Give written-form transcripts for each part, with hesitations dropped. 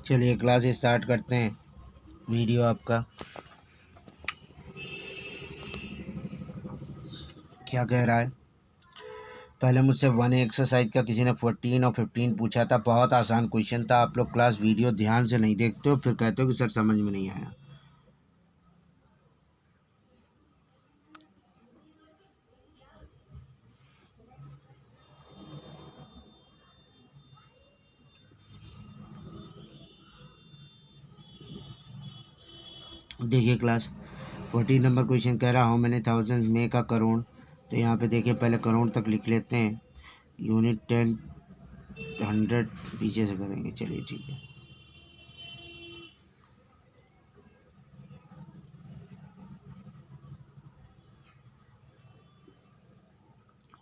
चलिए class start करते हैं। वीडियो आपका क्या कह रहा है। पहले मुझसे 1 एक्सरसाइज का किसी ने 14 और 15 पूछा था। बहुत आसान क्वेश्चन था। आप लोग क्लास वीडियो ध्यान से नहीं देखते हो, फिर कहते हो कि सर समझ में नहीं आया। देखिए क्लास 14 नंबर क्वेश्चन कह रहा how many thousand make a crore. तो यहाँ पे देखिए पहले करोड़ तक लिख लेते हैं। यूनिट 10 100 पीछे से करेंगे। चलिए ठीक है।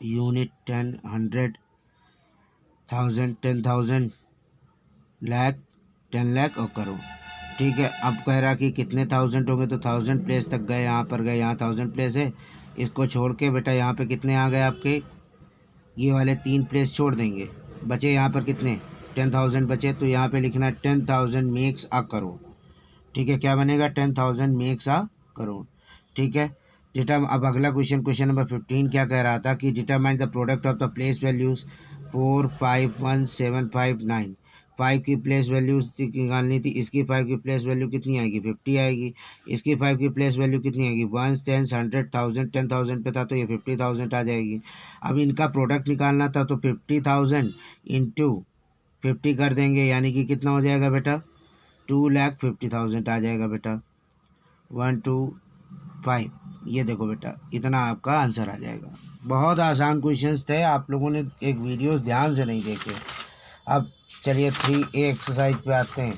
यूनिट 10 100 1000 10,000 लाख 10 लाख और करोड़। ठीक है। अब कह रहा कि कितने थाउजेंड होंगे, तो 1000 प्लेस तक गए। यहाँ पर गए, यहाँ 1000 प्लेस है। इसको छोड़ के बेटा यहाँ पे कितने आ गए आपके, ये वाले 3 प्लेस छोड़ देंगे। बचे यहाँ पर कितने, 10,000 बचे। तो यहाँ पे लिखना 10,000 मेक्स अ करोड़। ठीक है। क्या बनेगा, 10,000 मेक्स अ करोड़। ठीक है। अब अगला क्वेश्चन नंबर 15 क्या कह रहा था कि determine the product of the place values 4 5 1 7 5 9। 5 की प्लेस वैल्यू निकालनी थी। इसकी 5 की प्लेस वैल्यू कितनी आएगी, 50 आएगी। इसकी 5 की प्लेस वैल्यू कितनी आएगी, 1 10 100 1000 10,000 पे था तो ये 50,000 आ जाएगी। अब इनका प्रोडक्ट निकालना था तो 50,000 इंटू 50 कर देंगे, यानी कि कितना हो जाएगा बेटा, 2,50,000 आ जाएगा बेटा। 125, ये देखो बेटा, इतना आपका आंसर आ जाएगा। बहुत आसान क्वेश्चंस थे, आप लोगों ने एक वीडियोस ध्यान से नहीं देखे। अब चलिए 3A एक्सरसाइज पे आते हैं।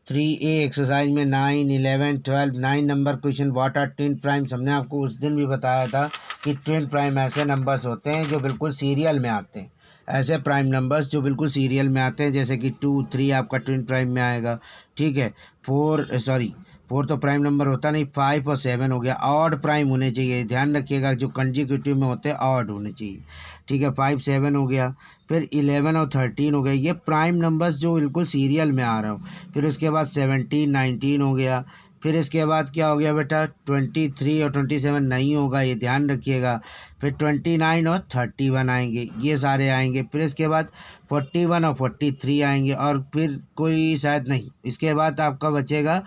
3A एक्सरसाइज में 9 11 12 9 number question, what are twin primes. हमने आपको उस दिन भी बताया था कि ट्विन प्राइम ऐसे नंबर्स होते हैं जो बिल्कुल सीरियल में आते हैं। ऐसे प्राइम नंबर्स जो बिल्कुल सीरियल में आते हैं, जैसे कि 2 3 आपका ट्विन प्राइम में आएगा। ठीक है। 4 तो प्राइम नंबर होता नहीं। 5 और 7 हो गया। ऑड प्राइम होने चाहिए, ध्यान रखिएगा, जो कंजिक्यूटिव में होते हैं ऑड होने चाहिए। ठीक है। 5 7 हो गया। फिर 11 और 13 हो गया, ये प्राइम नंबर्स जो बिल्कुल सीरियल में आ रहा हो। फिर उसके बाद 17 19 हो गया। फिर इसके बाद क्या हो गया बेटा, 23 और 27 नहीं होगा, ये ध्यान रखिएगा। फिर 29 और 31 आएंगे, ये सारे आएंगे। फिर इसके बाद 41 और 43 आएंगे, और फिर कोई शायद नहीं। इसके बाद आपका बचेगा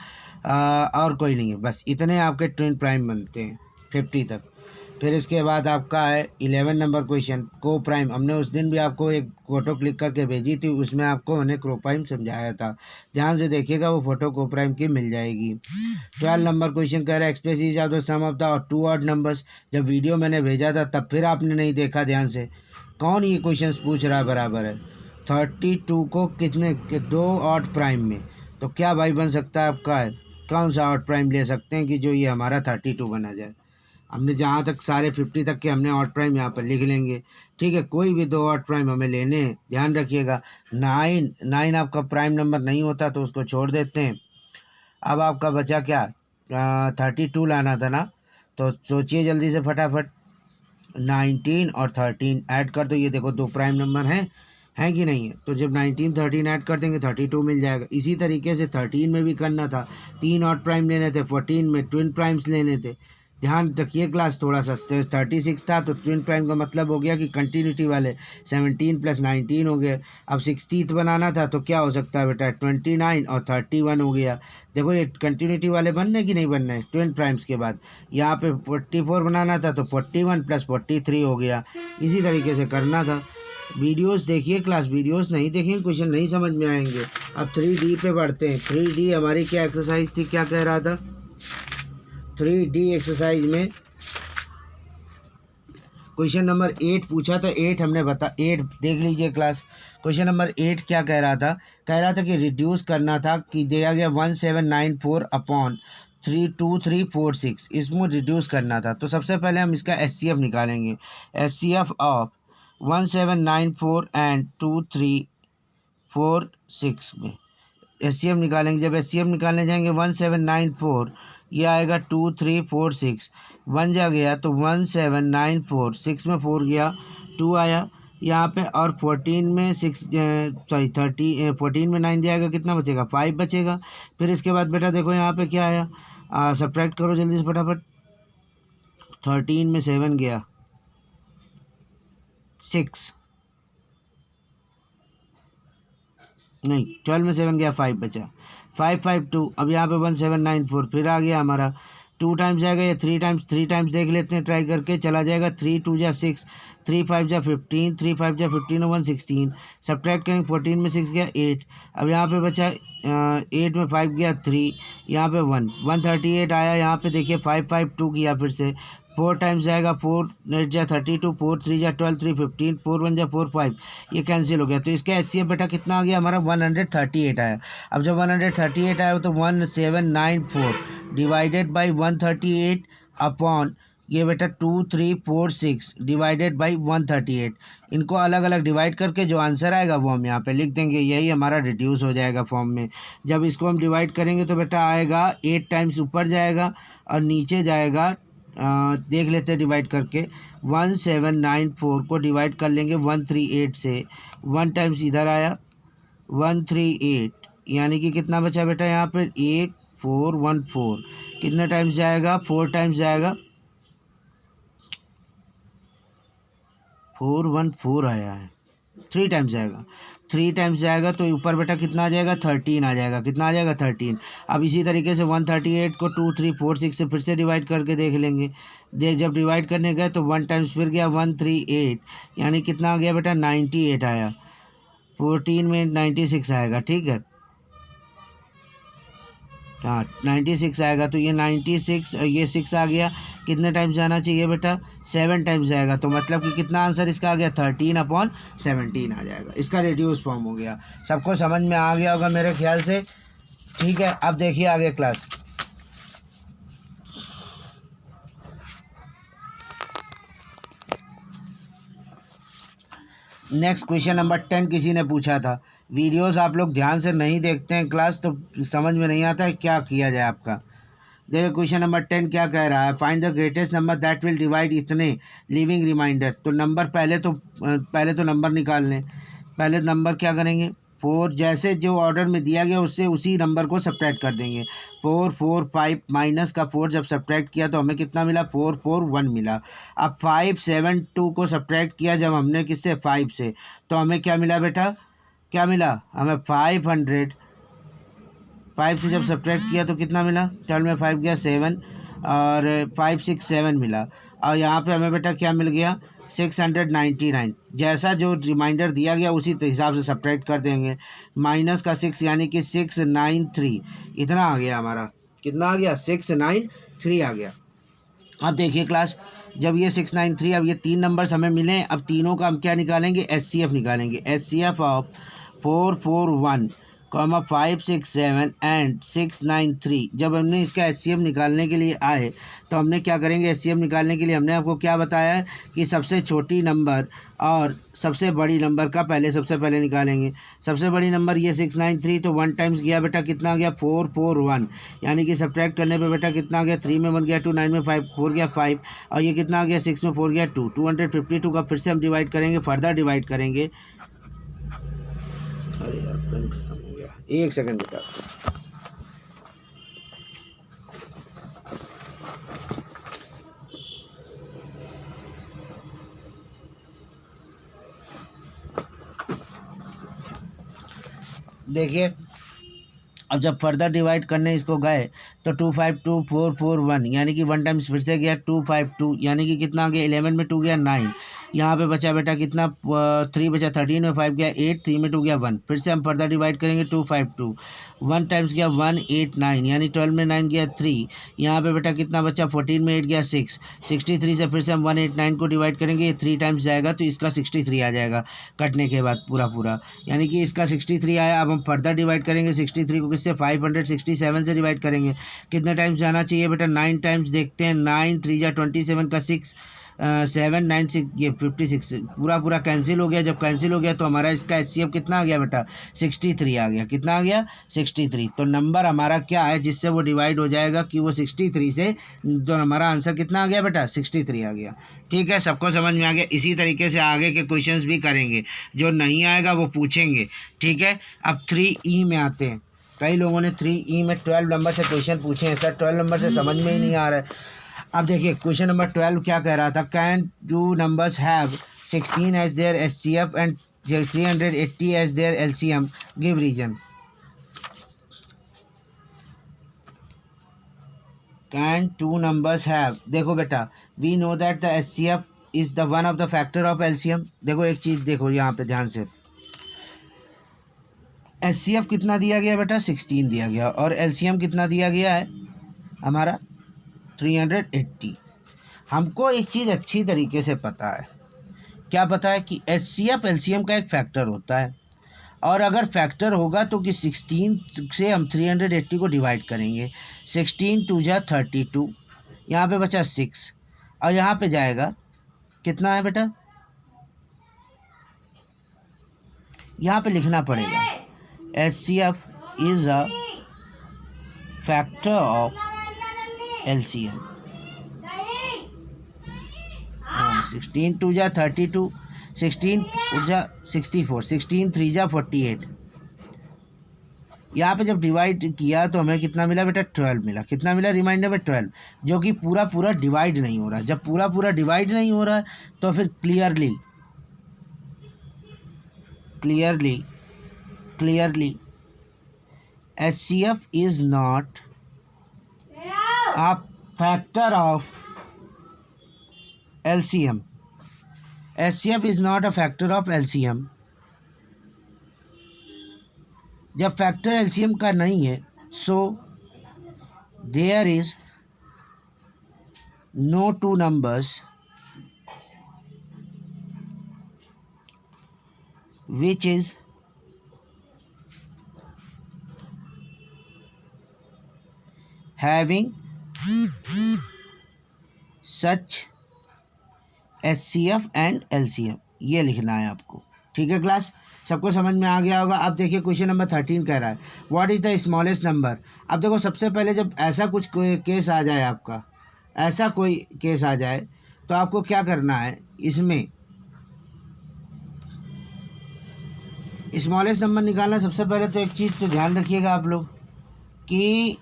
और कोई नहीं है। बस इतने आपके ट्विन प्राइम बनते हैं 50 तक। फिर इसके बाद आपका है 11 नंबर क्वेश्चन, को प्राइम। हमने उस दिन भी आपको एक फ़ोटो क्लिक करके भेजी थी, उसमें आपको मैंने क्रो प्राइम समझाया था। ध्यान से देखिएगा, वो फ़ोटो को प्राइम की मिल जाएगी। 12 नंबर क्वेश्चन कह रहा है express is of the sum of the 2 odd numbers. जब वीडियो मैंने भेजा था तब फिर आपने नहीं देखा ध्यान से। कौन ये क्वेश्चन पूछ रहा है, बराबर है 32 को कितने के 2 ऑड प्राइम में। तो क्या भाई बन सकता है आपका है, कौन सा ऑड प्राइम ले सकते हैं कि जो ये हमारा 32 बना जाए। हमने जहाँ तक सारे 50 तक के हमने ऑड प्राइम यहाँ पर लिख लेंगे। ठीक है। कोई भी 2 ऑड प्राइम हमें लेने हैं, ध्यान रखिएगा। 9 आपका प्राइम नंबर नहीं होता तो उसको छोड़ देते हैं। अब आपका बचा क्या, 32 लाना था ना। तो सोचिए जल्दी से फटाफट। 19 और 13 ऐड कर दो, ये देखो 2 प्राइम नंबर हैं कि नहीं है। तो जब 19 13 ऐड कर देंगे 32 मिल जाएगा। इसी तरीके से 13 में भी करना था, 3 ऑड प्राइम लेने थे। 14 में ट्विन प्राइम्स लेने थे। ध्यान रखिए क्लास थोड़ा सा। 36 था तो ट्विन प्राइम का मतलब हो गया कि कंटिन्यूटी वाले 17 + 19 हो गए। अब 60th बनाना था तो क्या हो सकता है बेटा, 29 और 31 हो गया। देखो ये कंटिन्यूटी वाले बनने की नहीं बनने ट्विन प्राइम्स के बाद। यहाँ पे 44 बनाना था तो 41 + 43 हो गया। इसी तरीके से करना था। वीडियोस देखिए क्लास, वीडियोस नहीं देखेंगे क्वेश्चन नहीं समझ में आएंगे। अब 3D पे बढ़ते हैं। 3D हमारी क्या एक्सरसाइज थी, क्या कह रहा था। 3D एक्सरसाइज में क्वेश्चन नंबर 8 पूछा था। 8 हमने 8 देख लीजिए क्लास। क्वेश्चन नंबर 8 क्या कह रहा था, कह रहा था कि रिड्यूस करना था, कि दिया गया 1794 अपॉन 32346, इसमें रिड्यूस करना था। तो सबसे पहले हम इसका HCF निकालेंगे। HCF ऑफ 1794 एंड 2346 में HCF निकालेंगे। जब HCF निकालने जाएंगे 1794, ये आएगा 2346, 1 जा गया तो 1794, 6 में 4 गया 2 आया यहाँ पे, और 14 में 6 सॉरी 14 में 9 जाएगा, कितना बचेगा 5 बचेगा। फिर इसके बाद बेटा देखो यहाँ पे क्या आया, सब्ट्रैक्ट करो जल्दी से फटाफट। 13 में 7 गया 6, नहीं 12 में 7 गया 5 बचा, 552। अब यहाँ पे 1794 फिर आ गया हमारा, 2 टाइम्स आएगा या 3 टाइम्स देख लेते हैं ट्राई करके, चला जाएगा 3 2 जा 6, 3 5 जा 15, 3 5 जा 15 और 116, सब्ट्रैक्ट करेंगे 14 में 6 गया 8, अब यहाँ पे बचा 8 में 5 गया 3, यहाँ पे 138 आया, यहाँ पे देखिए 552 किया फिर से, 4 टाइम्स जाएगा, 4 8 जा 32, 4 3 जा 12, 3 15, 4 1 जा 4 5, ये कैंसिल हो गया। तो इसका HCF बेटा कितना आ गया हमारा 138 आया। अब जब 138 आया तो 1794 डिवाइडेड बाई 138 अपॉन ये बेटा 2346 डिवाइडेड बाई 138, इनको अलग अलग डिवाइड करके जो आंसर आएगा वो हम यहाँ पे लिख देंगे, यही हमारा रिड्यूस हो जाएगा फॉर्म में। जब इसको हम डिवाइड करेंगे तो बेटा आएगा 8 टाइम्स ऊपर जाएगा और नीचे जाएगा, देख लेते हैं डिवाइड करके, 1794 को डिवाइड कर लेंगे 138 से, 1 टाइम्स इधर आया 138, यानी कि कितना बचा बेटा यहाँ पर 1414, कितने टाइम्स जाएगा 4 टाइम्स जाएगा, 414 आया है, 3 टाइम्स जाएगा, 3 टाइम्स जाएगा तो ऊपर बेटा कितना आ जाएगा 13 आ जाएगा, कितना आ जाएगा 13। अब इसी तरीके से 138 को 2 3 4 6 से फिर से डिवाइड करके देख लेंगे, जब डिवाइड करने गए तो 1 टाइम्स फिर गया 138, यानी कितना आ गया बेटा 98 आया, 14 में 96 आएगा, ठीक है, हाँ 96 आएगा, तो ये 96 और ये 6 आ गया, कितने टाइम्स जाना चाहिए बेटा 7 टाइम्स जाएगा, तो मतलब कि कितना आंसर इसका आ गया 13/17 आ जाएगा। इसका रेड्यूस फॉर्म हो गया, सबको समझ में आ गया होगा मेरे ख्याल से, ठीक है। अब देखिए आगे क्लास, नेक्स्ट क्वेश्चन नंबर 10 किसी ने पूछा था। वीडियोस आप लोग ध्यान से नहीं देखते हैं क्लास तो समझ में नहीं आता है क्या किया जाए आपका। देखिए क्वेश्चन नंबर 10 क्या कह रहा है, find the greatest number that will divide इतने लिविंग रिमाइंडर। तो नंबर पहले तो नंबर निकाल लें, पहले नंबर क्या करेंगे 4, जैसे जो ऑर्डर में दिया गया उससे उसी नंबर को सब्ट्रैक्ट कर देंगे, 4 4 5 माइनस का 4 जब सब्ट्रैक्ट किया तो हमें कितना मिला 4 4 1 मिला। अब 5 7 2 को सब्ट्रैक्ट किया जब हमने किससे 5 से, तो हमें क्या मिला बेटा, क्या मिला हमें 500, 5 से जब सब्ट्रैक्ट किया तो कितना मिला, 12 में 5 गया 7 और 5 6 7 मिला, और यहाँ पे हमें बेटा क्या मिल गया 699। जैसा जो रिमाइंडर दिया गया उसी हिसाब से सब्ट्रैक्ट कर देंगे, माइनस का 6 यानी कि 693, इतना आ गया हमारा, कितना आ गया 693 आ गया। अब देखिए क्लास, जब ये 693, अब ये 3 नंबर्स हमें मिले, अब तीनों का हम क्या निकालेंगे HCF निकालेंगे, HCF ऑफ 441 5 6 7 एंड 693। जब हमने इसका HCF निकालने के लिए आए तो हमने क्या करेंगे, HCF निकालने के लिए हमने आपको क्या बताया है कि सबसे छोटी नंबर और सबसे बड़ी नंबर का सबसे पहले निकालेंगे। सबसे बड़ी नंबर ये 693, तो 1 टाइम्स गया बेटा कितना आ गया 441, यानी कि सब्ट्रैक्ट करने पे बेटा कितना आ गया, 3 में 1 गया 2, 9 में 5 4 गया 5, और ये कितना आ गया 6 में 4 गया 2, 252 का फिर से हम डिवाइड करेंगे, फर्दर डिवाइड करेंगे। अरे यार पेन खत्म हो गया, एक सेकंड बेटा। देखिए अब जब फर्दर डिवाइड करने इसको गए तो 252441, यानी कि 1 टाइम्स फिर से गया 252, यानी कि कितना आ गया 11 में 2 गया 9, यहाँ पे बचा बेटा कितना 3 बचा, 13 में 5 गया 8, 3 में 2 गया 1, फिर से हम फर्दर डिवाइड करेंगे 252, 1 टाइम्स गया 189, यानी 12 में 9 गया 3, यहाँ पे बेटा कितना बचा 14 में 8 गया 6, 63 से फिर से हम 189 को डिवाइड करेंगे, ये 3 टाइम्स जाएगा तो इसका 63 आ जाएगा कटने के बाद पूरा, यानी कि इसका 63 आया। अब हम फर्दर डिवाइड करेंगे 63 को किससे 567 से डिवाइड करेंगे, कितने टाइम्स जाना चाहिए बेटा 9 टाइम्स, देखते हैं 9 3 जा 27 का 6, 7 9 6 ये 56 पूरा पूरा कैंसिल हो गया। जब कैंसिल हो गया तो हमारा इसका HCF कितना आ गया बेटा 63 आ गया। कितना आ गया 63। तो नंबर हमारा क्या है जिससे वो डिवाइड हो जाएगा कि वो 63 से, तो हमारा आंसर कितना आ गया बेटा 63 आ गया। ठीक है, सबको समझ में आ गया। इसी तरीके से आगे के क्वेश्चंस भी करेंगे, जो नहीं आएगा वो पूछेंगे। ठीक है, अब 3E में आते हैं। कई लोगों ने 3E में 12 नंबर से क्वेश्चन पूछे हैं। सर 12 नंबर से समझ में ही नहीं आ रहा है। अब देखिए क्वेश्चन नंबर 12 क्या कह रहा था, can two numbers have 16 as their HCF and 380 as their LCM, give reason. Can two numbers have, देखो बेटा we know that the HCF is the one of the factor of LCM। देखो एक चीज देखो यहाँ पे ध्यान से, HCF कितना दिया गया बेटा 16 दिया गया, और LCM कितना दिया गया है हमारा 380। हमको एक चीज़ अच्छी तरीके से पता है, क्या पता है कि HCF LCM का एक फैक्टर होता है, और अगर फैक्टर होगा तो कि 16 से हम 380 को डिवाइड करेंगे। 16 2 जा 32, यहाँ पे बचा 6, और यहाँ पे जाएगा कितना है बेटा, यहाँ पे लिखना पड़ेगा HCF is a factor of LCM। 16 2 जा 32, 16 जा 64, 16 3 जा 48। यहाँ पे जब डिवाइड किया तो हमें कितना मिला बेटा 12 मिला। कितना मिला रिमाइंडर में 12, जो कि पूरा पूरा डिवाइड नहीं हो रहा। जब पूरा पूरा डिवाइड नहीं हो रहा है तो फिर clearly HCF is not a factor of LCM. HCF is not a factor of LCM. जब फैक्टर LCM का नहीं है, so there is no two numbers which is having such HCF and LCM, ये लिखना है आपको। ठीक है क्लास, सबको समझ में आ गया होगा। अब देखिए क्वेश्चन नंबर 13 कह रहा है what is the smallest number. अब देखो सबसे पहले जब ऐसा कुछ कोई केस आ जाए, आपका ऐसा कोई केस आ जाए तो आपको क्या करना है, इसमें स्मॉलेस्ट नंबर निकालना। सबसे पहले तो एक चीज़ तो ध्यान रखिएगा आप लोग कि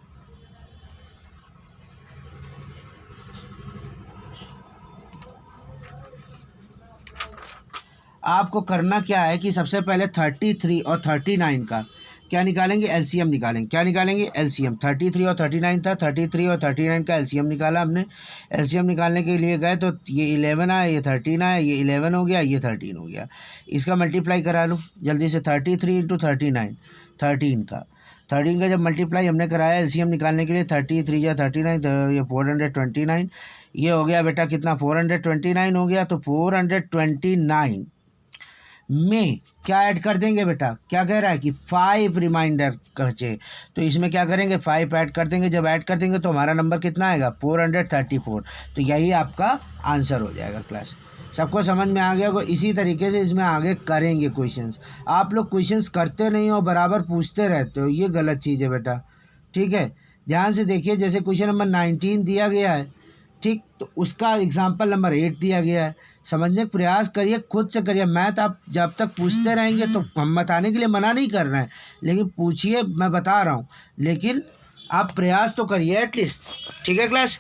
आपको करना क्या है कि सबसे पहले 33 और 39 का क्या निकालेंगे, LCM निकालेंगे। क्या निकालेंगे, LCM। 33 और 39 था, 33 और 39 का LCM निकाला हमने। LCM निकालने के लिए गए तो ये 11 आया, ये 13 आया, ये 11 हो गया, ये 13 हो गया। इसका मल्टीप्लाई करा लो जल्दी से, 33 इंटू 39, 13 का जब मल्टीप्लाई हमने कराया LCM निकालने के लिए, 33 या 39, ये 429, ये हो गया बेटा कितना 429 हो गया। तो 429 में क्या ऐड कर देंगे बेटा, क्या कह रहा है कि 5 रिमाइंडर बचे, तो इसमें क्या करेंगे 5 ऐड कर देंगे। जब ऐड कर देंगे तो हमारा नंबर कितना आएगा 434। तो यही आपका आंसर हो जाएगा क्लास। सबको समझ में आ गया होगा। इसी तरीके से इसमें आगे करेंगे क्वेश्चंस। आप लोग क्वेश्चंस करते नहीं हो, बराबर पूछते रहते हो, ये गलत चीज़ है बेटा। ठीक है, ध्यान से देखिए, जैसे क्वेश्चन नंबर 19 दिया गया है, ठीक, तो उसका एग्जाम्पल नंबर 8 दिया गया है। समझने का प्रयास करिए, खुद से करिए। मैथ आप जब तक पूछते रहेंगे तो हम बताने के लिए मना नहीं कर रहे हैं, लेकिन पूछिए, मैं बता रहा हूँ, लेकिन आप प्रयास तो करिए एटलीस्ट। ठीक है क्लास।